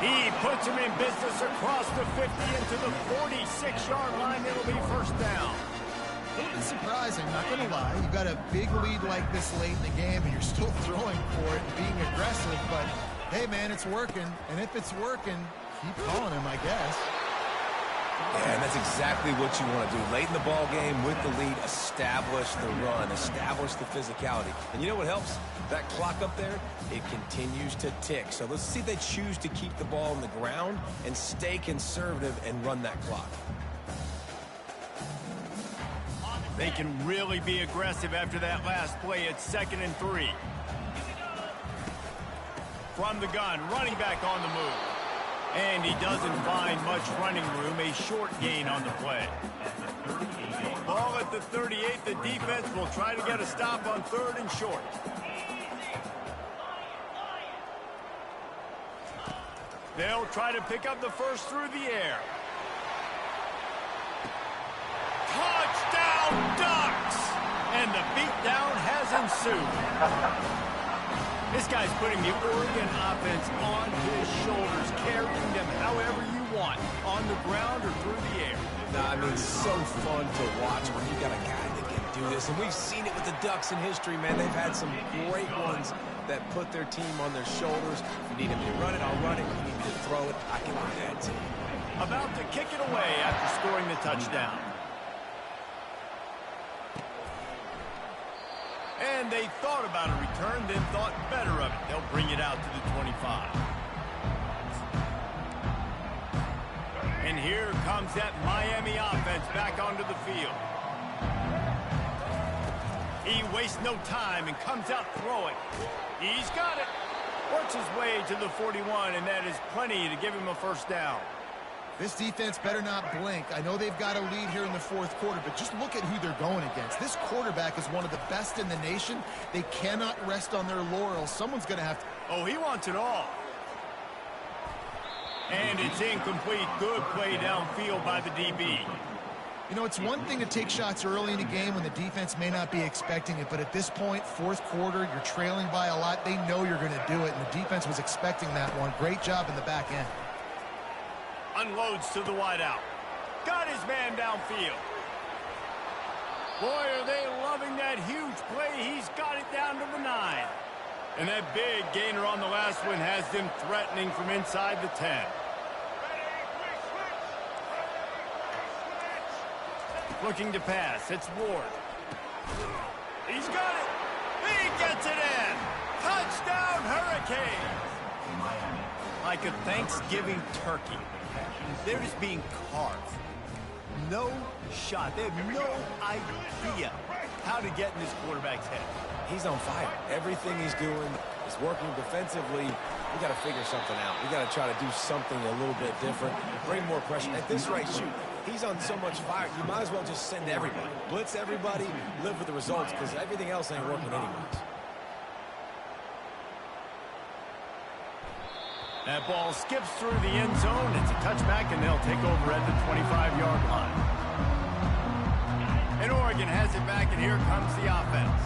He puts him in business across the 50 into the 46-yard line. It'll be first down. A little bit surprising, not going to lie. You got a big lead like this late in the game, and you're still throwing for it and being aggressive. But, hey, man, it's working. And if it's working, keep calling him, I guess. Yeah, and that's exactly what you want to do. Late in the ball game with the lead, establish the run, establish the physicality. And you know what helps? That clock up there, it continues to tick. So let's see if they choose to keep the ball on the ground and stay conservative and run that clock. They can really be aggressive after that last play. It's 2nd and 3. From the gun, running back on the move. And he doesn't find much running room. A short gain on the play. Ball at the 38. The defense will try to get a stop on 3rd and short. They'll try to pick up the first through the air. Touchdown, Ducks! And the beatdown has ensued. This guy's putting the Oregon offense on his shoulders, carrying them however you want, on the ground or through the air. I mean, it's so fun to watch when you got a guy that can do this. And we've seen it with the Ducks in history, man. They've had some great ones that put their team on their shoulders. If you need me to run it, I'll run it. If you need me to throw it, I can do that too. About to kick it away after scoring the touchdown. And they thought about a return, then thought better of it. They'll bring it out to the 25. And here comes that Miami offense back onto the field. He wastes no time and comes out throwing. He's got it. Works his way to the 41, and that is plenty to give him a first down. This defense better not blink. I know they've got a lead here in the fourth quarter, but just look at who they're going against. This quarterback is one of the best in the nation. They cannot rest on their laurels. Someone's going to have to... Oh, he wants it all. And it's incomplete. Good play downfield by the DB. You know, it's one thing to take shots early in a game when the defense may not be expecting it, but at this point, fourth quarter, you're trailing by a lot. They know you're going to do it, and the defense was expecting that one. Great job in the back end. Unloads to the wideout. Got his man downfield. Boy, are they loving that huge play. He's got it down to the 9. And that big gainer on the last one has them threatening from inside the 10. Looking to pass. It's Ward. He's got it. He gets it in. Touchdown, Hurricanes. Like a Thanksgiving turkey. They're just being carved. No shot. They have no idea how to get in this quarterback's head. He's on fire. Everything he's doing is working defensively. We got to figure something out. We got to try to do something a little bit different. Bring more pressure. At this rate, shoot. He's on so much fire, you might as well just send everybody. Blitz everybody, live with the results, because everything else ain't working anyways. That ball skips through the end zone. It's a touchback, and they'll take over at the 25-yard line. And Oregon has it back, and here comes the offense.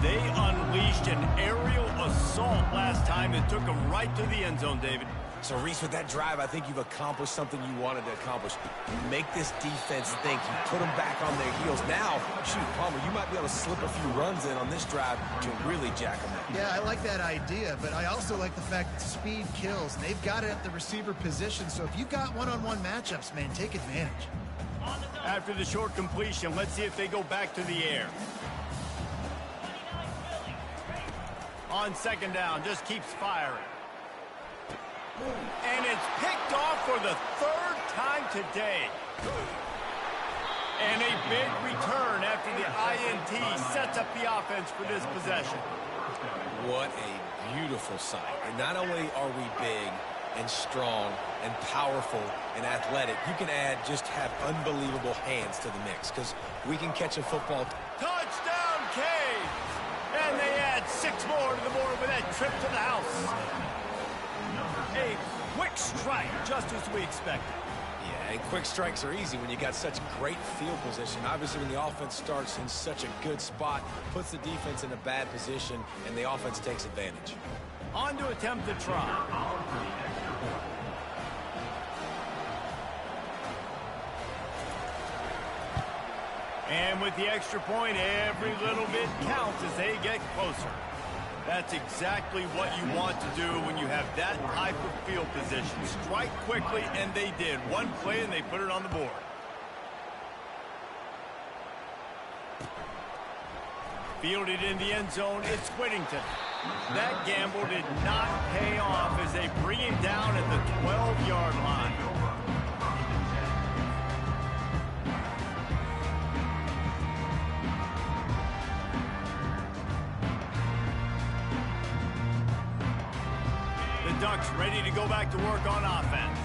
They unleashed an aerial assault last time that took them right to the end zone, David. So, Reese, with that drive, I think you've accomplished something you wanted to accomplish. You make this defense think. You put them back on their heels. Now, shoot, Palmer, you might be able to slip a few runs in on this drive to really jack them up. Yeah, I like that idea, but I also like the fact that speed kills. They've got it at the receiver position, so if you've got one-on-one matchups, man, take advantage. After the short completion, let's see if they go back to the air. On second down, just keeps firing. And it's picked off for the third time today. And a big return after the INT sets up the offense for this possession. What a beautiful sight. And not only are we big and strong and powerful and athletic, you can have unbelievable hands to the mix, because we can catch a football. Touchdown, Canes! And they add 6 more to the board with that trip to the house. A quick strike, just as we expected. Yeah, and quick strikes are easy when you got such great field position. Obviously, when the offense starts in such a good spot, puts the defense in a bad position, and the offense takes advantage. On to attempt the try. And with the extra point, every little bit counts as they get closer. That's exactly what you want to do when you have that type of field position. Strike quickly, and they did. One play, and they put it on the board. Fielded in the end zone, it's Whittington. That gamble did not pay off as they bring him down at the 12-yard line. Ducks ready to go back to work on offense.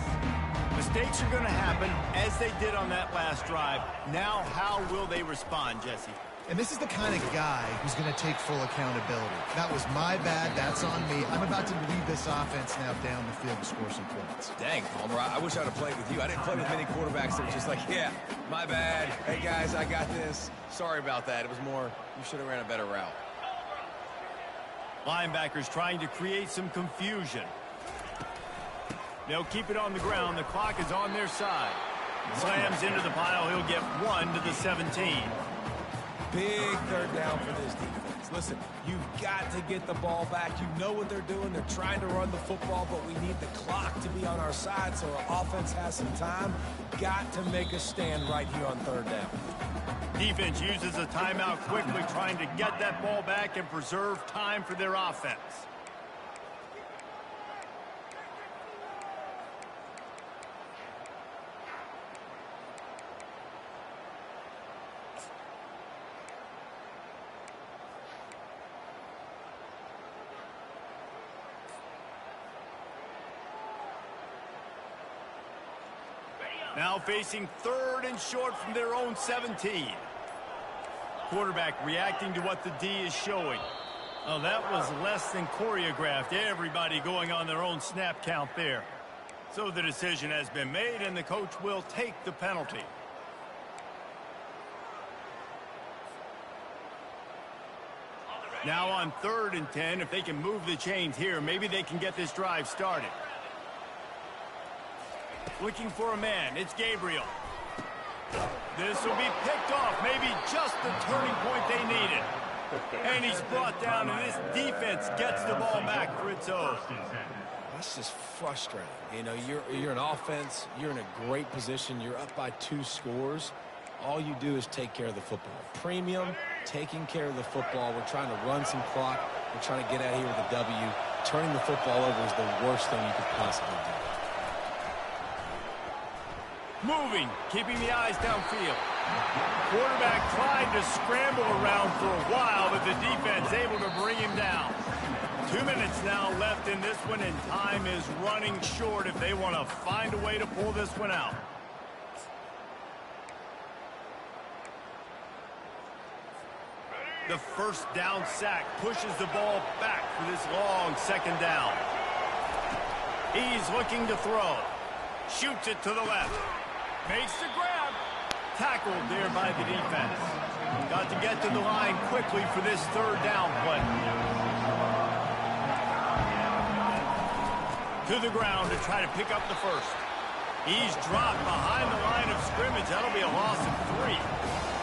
Mistakes are going to happen, as they did on that last drive. Now, how will they respond, Jesse? And this is the kind of guy who's going to take full accountability. That was my bad. That's on me. I'm about to lead this offense now down the field to score some points. Dang, Palmer, I wish I'd have played with you. I didn't play with many quarterbacks that were just like, yeah, my bad. Hey, guys, I got this. Sorry about that. It was more, you should have ran a better route. Linebackers trying to create some confusion. They'll keep it on the ground. The clock is on their side. Slams into the pile. He'll get 1 to the 17. Big third down for this defense. Listen, you've got to get the ball back. You know what they're doing. They're trying to run the football, but we need the clock to be on our side so our offense has some time. Got to make a stand right here on third down. Defense uses a timeout quickly, trying to get that ball back and preserve time for their offense. Now facing 3rd and short from their own 17. Quarterback reacting to what the D is showing. Oh, that was less than choreographed. Everybody going on their own snap count there. So the decision has been made, and the coach will take the penalty. Now on 3rd and 10, if they can move the chains here, maybe they can get this drive started. Looking for a man. It's Gabriel. This will be picked off. Maybe just the turning point they needed. And he's brought down, and this defense gets the ball back for its own. That's just frustrating. You know, you're an offense. You're in a great position. You're up by 2 scores. All you do is take care of the football. Premium, taking care of the football. We're trying to run some clock. We're trying to get out of here with a W. Turning the football over is the worst thing you could possibly do. Moving, keeping the eyes downfield. Quarterback tried to scramble around for a while, but the defense able to bring him down. 2 minutes now left in this one, and time is running short if they want to find a way to pull this one out. The first down sack pushes the ball back for this long 2nd down. He's looking to throw. Shoots it to the left. Makes the grab. Tackled there by the defense. Got to get to the line quickly for this 3rd down play. To the ground to try to pick up the first. He's dropped behind the line of scrimmage. That'll be a loss of 3.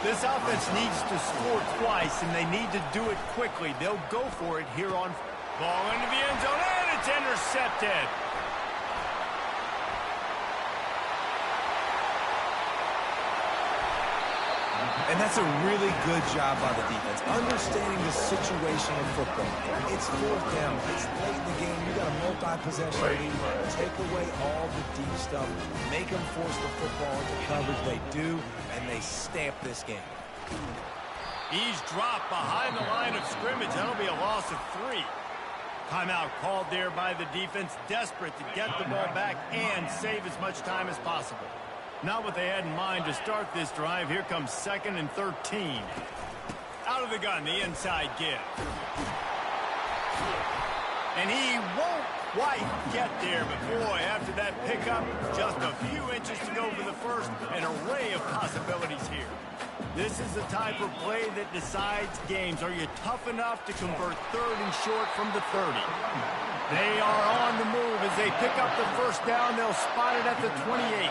This offense needs to score twice, and they need to do it quickly. They'll go for it here on ball into the end zone, and it's intercepted. And that's a really good job by the defense, understanding the situation in football. It's 4th down. It's late in the game. You got a multi-possession lead. Take away all the deep stuff. Make them force the football into coverage. They do, and they stamp this game. He's dropped behind the line of scrimmage. That'll be a loss of 3. Timeout called there by the defense, desperate to get the ball back and save as much time as possible. Not what they had in mind to start this drive. Here comes 2nd and 13. Out of the gun, the inside give. And he won't quite get there, but boy, after that pickup, just a few inches to go for the first. An array of possibilities here. This is the type of play that decides games. Are you tough enough to convert 3rd and short from the 30? They are on the move as they pick up the first down. They'll spot it at the 28.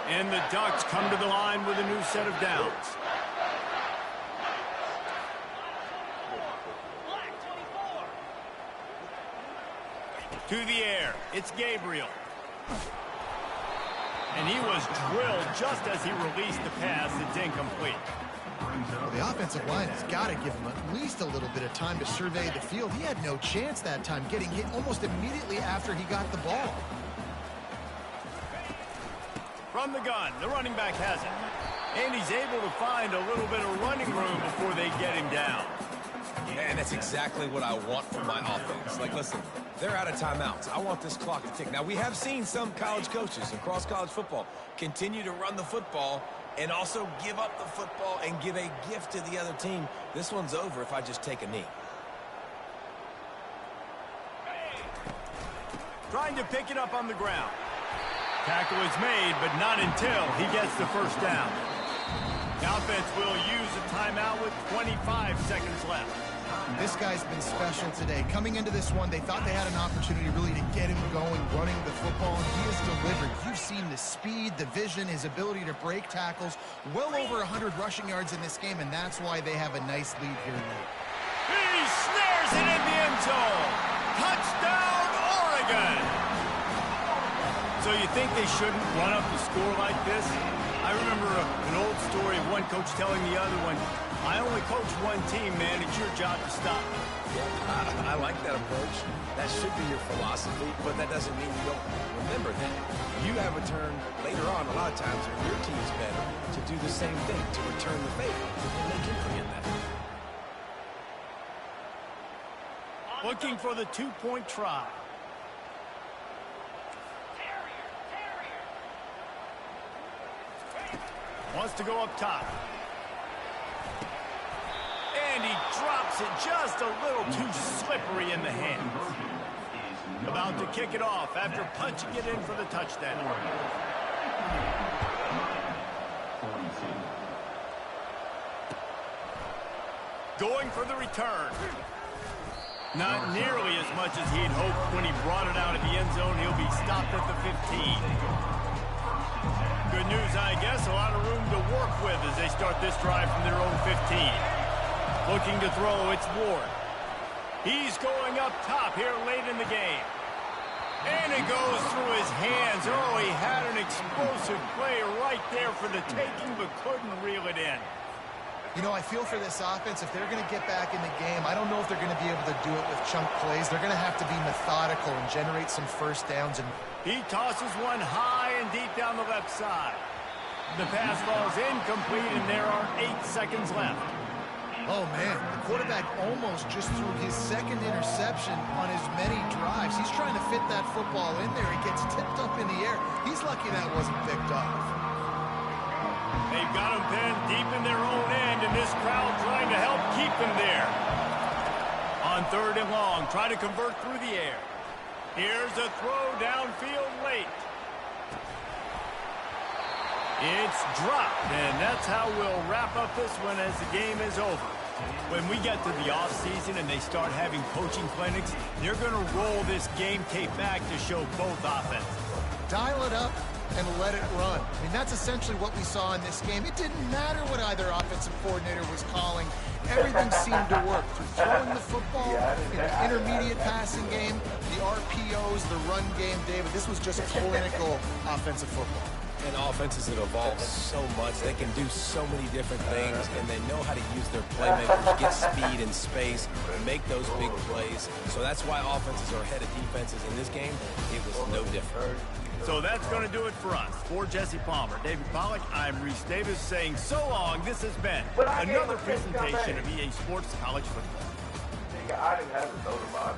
And the Ducks come to the line with a new set of downs. To the air, it's Gabriel. And he was drilled just as he released the pass. It's incomplete. Well, the offensive line has got to give him at least a little bit of time to survey the field. He had no chance that time, getting hit almost immediately after he got the ball. From the gun, the running back has it. And he's able to find a little bit of running room before they get him down. And that's exactly what I want from my offense. Like, listen, they're out of timeouts. I want this clock to tick. Now, we have seen some college coaches across college football continue to run the football and also give up the football and give a gift to the other team. This one's over if I just take a knee. Trying to pick it up on the ground. Tackle is made, but not until he gets the first down. The offense will use a timeout with 25 seconds left. This guy's been special today. Coming into this one, they thought they had an opportunity really to get him going, running the football, and he has delivered. You've seen the speed, the vision, his ability to break tackles. Well over 100 rushing yards in this game, and that's why they have a nice lead here late. He snares it in the end zone. Touchdown, Oregon! So you think they shouldn't run up the score like this? I remember an old story of one coach telling the other one, I only coach one team, man. It's your job to stop me. Yeah, I like that approach. That should be your philosophy, but that doesn't mean you don't remember that. You have a turn later on a lot of times when your team's better to do the same thing, to return the favor, and they can forget that. Looking for the two-point try. Wants to go up top. And he drops it just a little too slippery in the hands. About to kick it off after punching it in for the touchdown. Going for the return. Not nearly as much as he'd hoped when he brought it out of the end zone. He'll be stopped at the 15. Good news, I guess. A lot of room to work with as they start this drive from their own 15. Looking to throw, it's Ward. He's going up top here late in the game. And it goes through his hands. Oh, he had an explosive play right there for the taking, but couldn't reel it in. You know, I feel for this offense, if they're going to get back in the game, I don't know if they're going to be able to do it with chunk plays. They're going to have to be methodical and generate some first downs. And he tosses one high and deep down the left side. The pass falls incomplete, and there are 8 seconds left. Oh, man, the quarterback almost just threw his second interception on as many drives. He's trying to fit that football in there. It gets tipped up in the air. He's lucky that wasn't picked off. They've got him pinned deep in their own end, and this crowd trying to help keep them there. On 3rd and long, try to convert through the air. Here's a throw downfield late. It's dropped, and that's how we'll wrap up this one as the game is over. When we get to the offseason and they start having coaching clinics, they're going to roll this game tape back to show both offenses. Dial it up and let it run. I mean, that's essentially what we saw in this game. It didn't matter what either offensive coordinator was calling. Everything seemed to work. Through throwing the football, in the intermediate passing game, the RPOs, the run game, David, this was just clinical offensive football. And offenses that evolve so much, they can do so many different things, and they know how to use their playmakers, get speed and space, make those big plays. So that's why offenses are ahead of defenses in this game. It was no different. So that's going to do it for us. For Jesse Palmer, David Pollack, I'm Reese Davis saying so long. This has been another presentation of EA Sports College Football. I didn't have to throw the ball.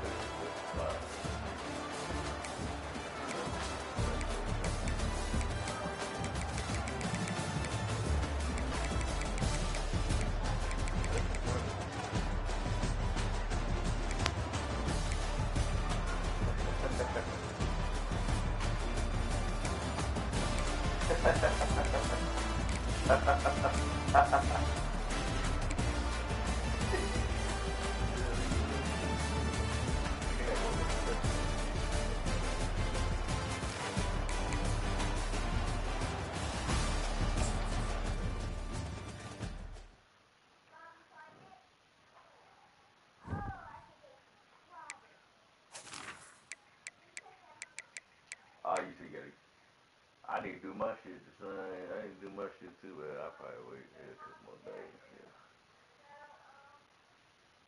I need to do my shit the same. I need to do my shit too, but I'll probably wait a couple more days.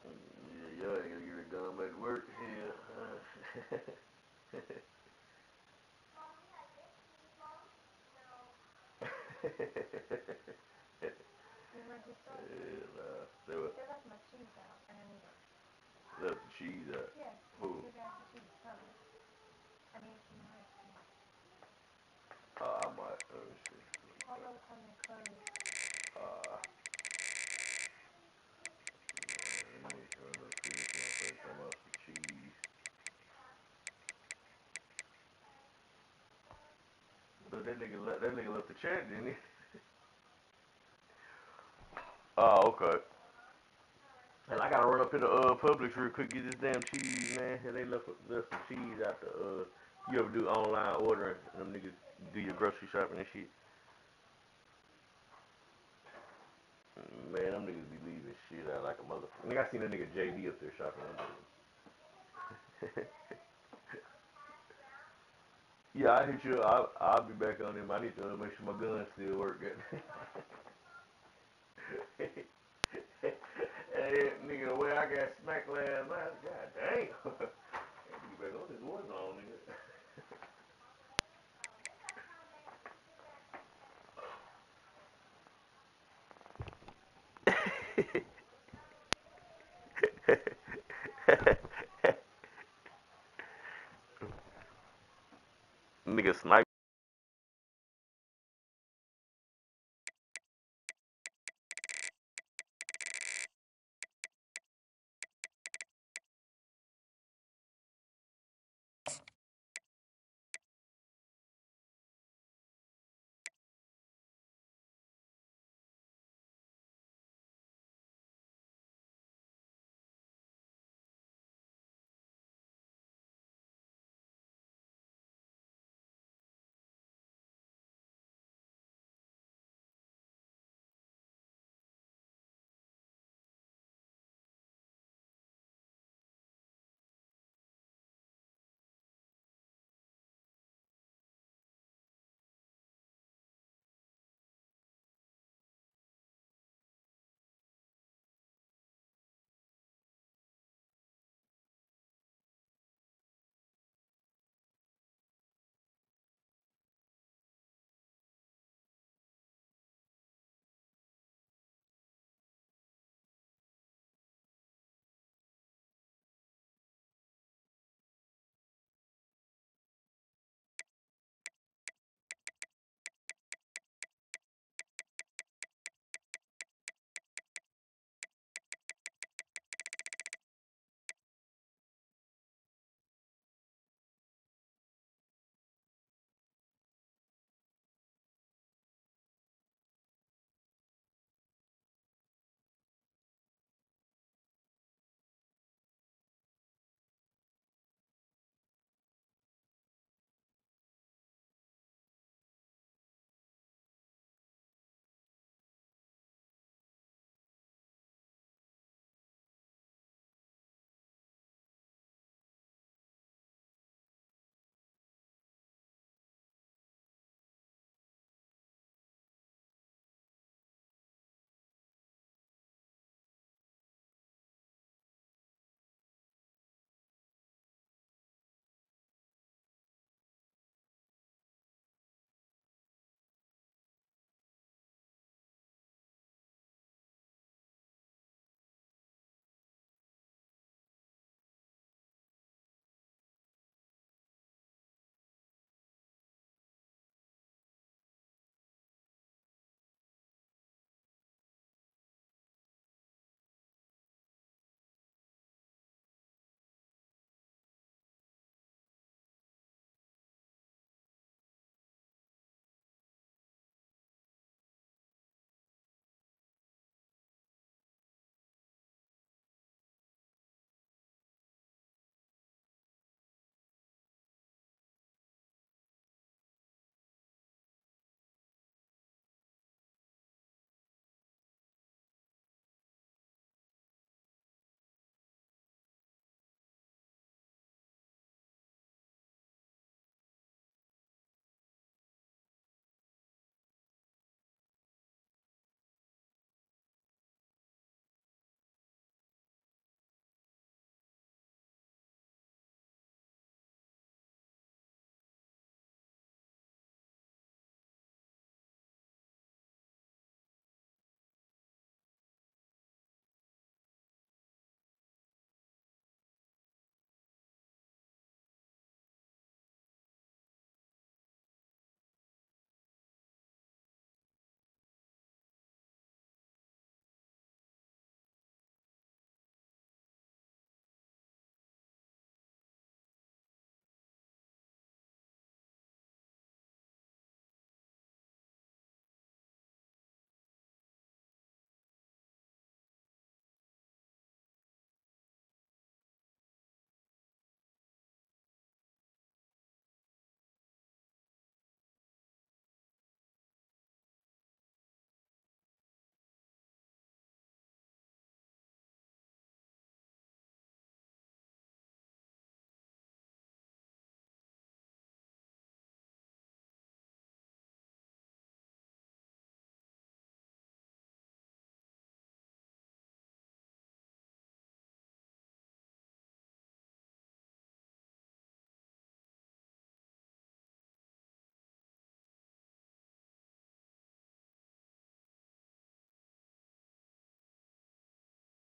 Yeah, y'all ain't gonna get it done back to work. Yeah. Left the cheese out. Yes. Who? I might. Shit. But that nigga left the chat, didn't he? Oh, okay. And I gotta run up in the Publix real quick, get this damn cheese, man. And they left some cheese out the you ever do online ordering and them niggas do your grocery shopping and shit. Man, them niggas be leaving shit out like a motherfucker. Nigga, I seen a nigga JD up there shopping. Yeah, I hit you. I'll be back on him. I need to make sure my guns still work. Hey, nigga, the way I got smacked last night, god damn. Nigga back on this war zone,